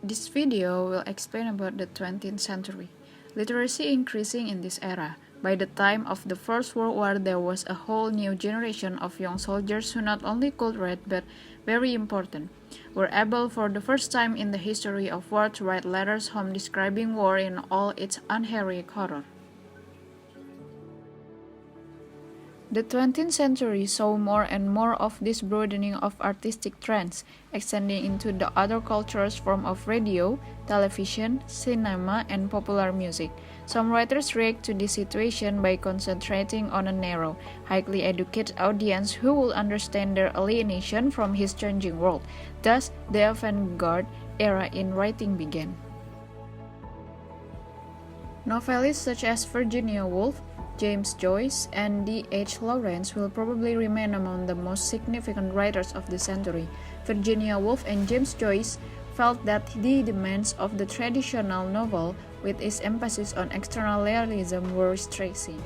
This video will explain about the 20th century. Literacy increasing in this era. By the time of the First World War, there was a whole new generation of young soldiers who not only could read but, very important, were able for the first time in the history of war to write letters home describing war in all its unheroic horror. The 20th century saw more and more of this broadening of artistic trends, extending into the other cultures form of radio, television, cinema, and popular music. Some writers react to this situation by concentrating on a narrow, highly educated audience who will understand their alienation from his changing world. Thus, the avant-garde era in writing began. Novelists such as Virginia Woolf, James Joyce, and D.H. Lawrence will probably remain among the most significant writers of the century. Virginia Woolf and James Joyce felt that the demands of the traditional novel, with its emphasis on external realism, were restricting.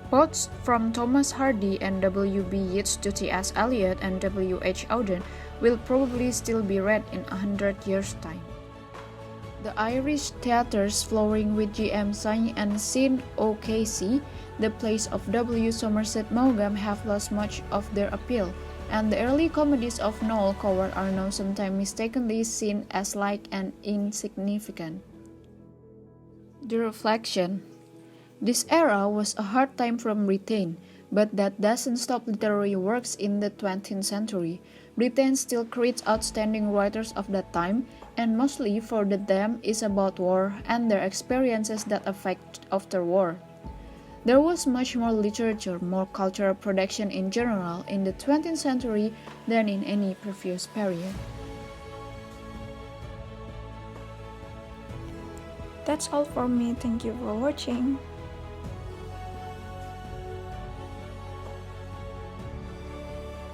Quotes from Thomas Hardy and W.B. Yeats to T.S. Eliot and W.H. Auden will probably still be read in 100 years' time. The Irish theatres flowering with G.M. Saint and Sean O'Casey, the plays of W. Somerset Maugham have lost much of their appeal, and the early comedies of Noel Coward are now sometimes mistakenly seen as light and insignificant. The reflection. This era was a hard time from Britain, but that doesn't stop literary works in the 20th century. Britain still creates outstanding writers of that time, and mostly for them is about war and their experiences that affect after war. There was much more literature, more cultural production in general in the 20th century than in any previous period. That's all for me. Thank you for watching.